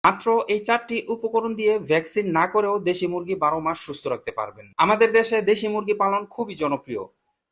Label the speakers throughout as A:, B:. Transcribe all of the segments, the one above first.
A: মাত্র এই 4টি উপকরণ দিয়ে ভ্যাকসিন না করেও দেশি মুরগি 12 মাস সুস্থ রাখতে পারবেন। আমাদের দেশে দেশি মুরগি পালন খুবই জনপ্রিয়।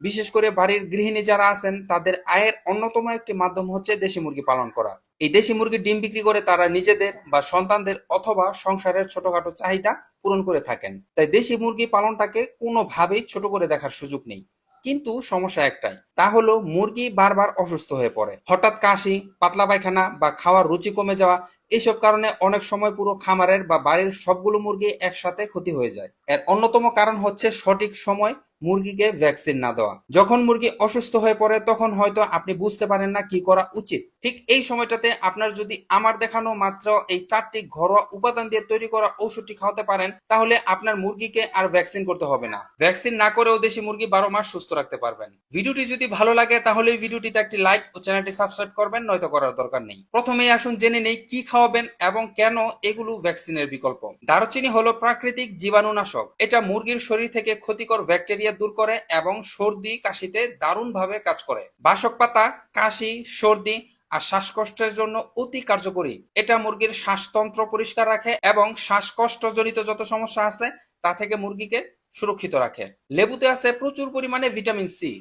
A: বিশেষ করে বাড়ির গৃহিণী যারা আছেন তাদের আয়ের অন্যতম একটি মাধ্যম হচ্ছে দেশি মুরগি পালন করা। এই দেশি মুরগির ডিম বিক্রি করে তারা নিজেদের বা সন্তানদের অথবা সংসারের ছোটখাটো চাহিদা পূরণ করে থাকেন। তাই দেশি মুরগি পালনটাকে কোনোভাবেই ছোট করে দেখার সুযোগ নেই। কিন্তু সমস্যা একটাই, তা হলো মুরগি বারবার অসুস্থ হয়ে পড়ে। হঠাৎ কাশি, পাতলা পায়খানা বা খাওয়ার রুচি কমে যাওয়া, এইসব কারণে অনেক সময় পুরো খামারের বা বাড়ির সবগুলো মুরগি একসাথে ক্ষতি হয়ে যায়। এর অন্যতম কারণ হচ্ছে সঠিক সময় মুরগিকে ভ্যাকসিন না দেওয়া। যখন মুরগি অসুস্থ হয়ে পড়ে তখন হয়তো আপনি বুঝতে পারেন না কি করা উচিত। ঠিক এই সময়টাতে আপনার যদি আমার দেখানো মাত্র এই 4টি ঘরোয়া উপাদান দিয়ে তৈরি করা ঔষধটি খাওয়াতে পারেন, তাহলে আপনার মুরগিকে আর ভ্যাকসিন করতে হবে না। ভ্যাকসিন না করেও দেশি মুরগি 12 মাস সুস্থ রাখতে পারবেন। ভিডিওটি যদি ভালো লাগে তাহলে ভিডিওটিতে একটি লাইক ও চ্যানেলটি সাবস্ক্রাইব করবেন, নয়তো করার দরকার নেই। প্রথমেই আসুন জেনে নেই কি খাওয়াবেন এবং কেন এগুলো ভ্যাকসিনের বিকল্প। দারুচিনি হলো প্রাকৃতিক জীবাণুনাশক। এটা মুরগির শরীর থেকে ক্ষতিকর ব্যাকটেরিয়া দূর করে এবং সর্দি কাশিতে দারুণভাবে কাজ করে। বাসক পাতা কাশি, সর্দি আর শ্বাসকষ্টের জন্য অতি কার্যকরী। এটা মুরগির শ্বাসতন্ত্র পরিষ্কার রাখে এবং শ্বাসকষ্টজনিত যত সমস্যা আছে তা থেকে মুরগিকে সুরক্ষিত রাখে। লেবুতে আছে প্রচুর পরিমাণে ভিটামিন সি,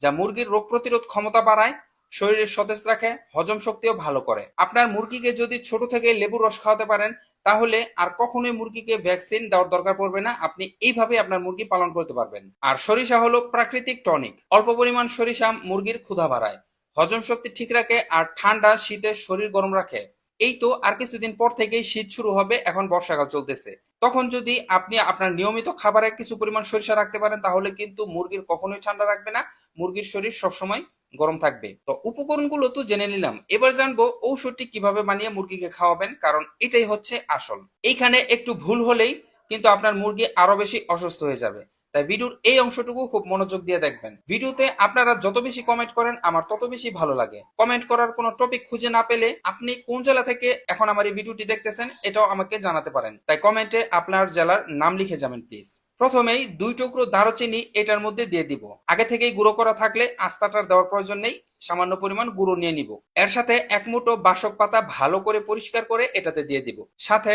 A: যা মুরগির রোগ প্রতিরোধ ক্ষমতা বাড়ায়, শরীরের সতেজ রাখে, হজম শক্তিও ভালো করে। আপনার মুরগিকে যদি ছোট থেকে লেবুর রস খাওয়াতে পারেন তাহলে আর কখনোই মুরগিকে ভ্যাকসিন দেওয়ার দরকার পড়বে না। আপনি এইভাবে আপনার মুরগি পালন করতে পারবেন। আর সরিষা হলো প্রাকৃতিক টনিক। অল্প পরিমাণ সরিষা মুরগির ক্ষুধা বাড়ায়, হজম শক্তি ঠিক রাখে আর ঠান্ডা শীতে শরীর গরম রাখে। এই তো আর কিছুদিন পর থেকেই শীত শুরু হবে, এখন বর্ষাকাল চলতেছে। তখন যদি আপনি আপনার নিয়মিত খাবারে কিছু পরিমাণ সরিষা রাখতে পারেন তাহলে কিন্তু মুরগির কখনোই ঠান্ডা রাখবে না, মুরগির শরীর সবসময় গরম থাকবে। তো উপকরণগুলো তো জেনে নিলাম, এবার জানবো ঔষধটি কিভাবে বানিয়ে মুরগিকে খাওয়াবেন, কারণ এটাই হচ্ছে আসল। এইখানে একটু ভুল হলেই কিন্তু আপনার মুরগি আরো বেশি অসুস্থ হয়ে যাবে। তাই ভিডিওর এই অংশটুকু খুব মনোযোগ দিয়ে দেখবেন। ভিডিওতে আপনারা যত বেশি কমেন্ট করেন আমার তত বেশি ভালো লাগে। কমেন্ট করার কোনো টপিক খুঁজে না পেলে আপনি কোন জেলা থেকে এখন আমার এই ভিডিওটি দেখতেছেন এটাও আমাকে জানাতে পারেন। তাই কমেন্টে আপনার জেলার নাম লিখে যাবেন প্লিজ। প্রথমেই 2 টুকরো দারুচিনি এটার মধ্যে দিয়ে দিব। আগে থেকেই গুঁড়ো করা থাকলে আস্তাটার দেওয়ার প্রয়োজন নেই, সামান্য পরিমাণ গুঁড়ো নিয়ে নিব। এর সাথে 1 মুঠো বাসক পাতা ভালো করে পরিষ্কার করে এটাতে দিয়ে দিব। সাথে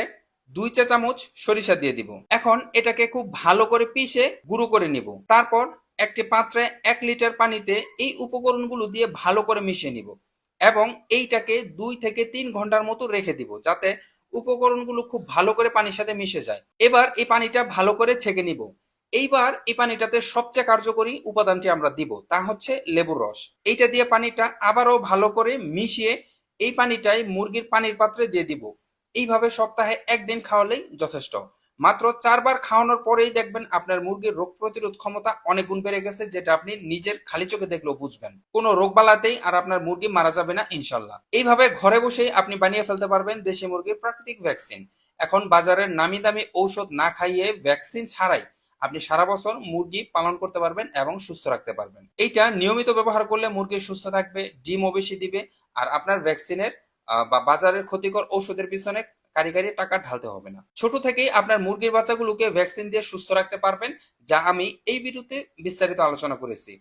A: 2 চা চামচ সরিষা দিয়ে দিব। এখন এটাকে খুব ভালো করে পিষে গুঁড়ো করে নিব। তারপর একটি পাত্রে 1 লিটার পানিতে এই উপকরণগুলো দিয়ে ভালো করে মিশিয়ে নিব এবং এইটাকে 2 থেকে 3 ঘন্টার মতো রেখে দিব, যাতে উপকরণগুলো খুব ভালো করে পানির সাথে মিশে যায়। এবার এই পানিটা ভালো করে ছেঁকে নিব। এইবার এই পানিটাতে সবচেয়ে কার্যকরী উপাদানটি আমরা দিব, তা হচ্ছে লেবুর রস। এইটা দিয়ে পানিটা আবারও ভালো করে মিশিয়ে এই পানিটাই মুরগির পানির পাত্রে দিয়ে দিব। এইভাবে সপ্তাহে 1 দিন খাওয়ালেই যথেষ্ট। মাত্র 4 বার খাওয়ানোর পরেই দেখবেন আপনার মুরগির রোগ প্রতিরোধ ক্ষমতা অনেক গুণ বেড়ে গেছে, যেটা আপনি নিজের খালি চোখে দেখলেও বুঝবেন। কোনো রোগ বালাতেই আর আপনার মুরগি মারা যাবে না ইনশাল্লাহ। এইভাবে ঘরে বসেই আপনি বানিয়ে ফেলতে পারবেন দেশি মুরগির প্রাকৃতিক ভ্যাকসিন। এখন বাজারের নামি দামি ঔষধ না খাইয়ে ভ্যাকসিন ছাড়াই আপনি সারা বছর মুরগি পালন করতে পারবেন এবং সুস্থ রাখতে পারবেন। এইটা নিয়মিত ব্যবহার করলে মুরগি সুস্থ থাকবে, ডিমও বেশি দিবে, আর আপনার ভ্যাকসিনের বা বাজারের ক্ষতিকর ঔষধের পিছনে কারিগরি টাকা ঢালতে হবে না। ছোট থেকেই আপনার মুরগির বাচ্চাগুলোকে ভ্যাকসিন দিয়ে সুস্থ রাখতে পারবেন, যা আমি এই ভিডিওতে বিস্তারিত আলোচনা করেছি।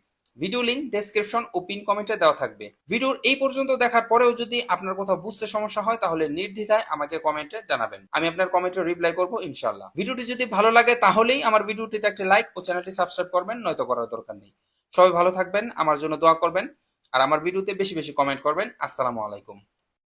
A: ভিডিও লিংক ডেসক্রিপশন ও পিন কমেন্টে দেওয়া থাকবে। ভিডিওর এই পর্যন্ত দেখার পরেও যদি আপনার কোথাও বুঝতে সমস্যা হয় তাহলে নির্দ্বিধায় আমাকে কমেন্টে জানাবেন, আমি আপনার কমেন্টে রিপ্লাই করব ইনশাআল্লাহ। ভিডিওটি যদি ভালো লাগে তাহলেই আমার ভিডিওটিতে একটা লাইক ও চ্যানেলটি সাবস্ক্রাইব করবেন, নয়তো করার দরকার নেই। সবাই ভালো থাকবেন, আমার জন্য দোয়া করবেন আর আমার ভিডিওতে বেশি বেশি কমেন্ট করবেন। আসসালামু আলাইকুম।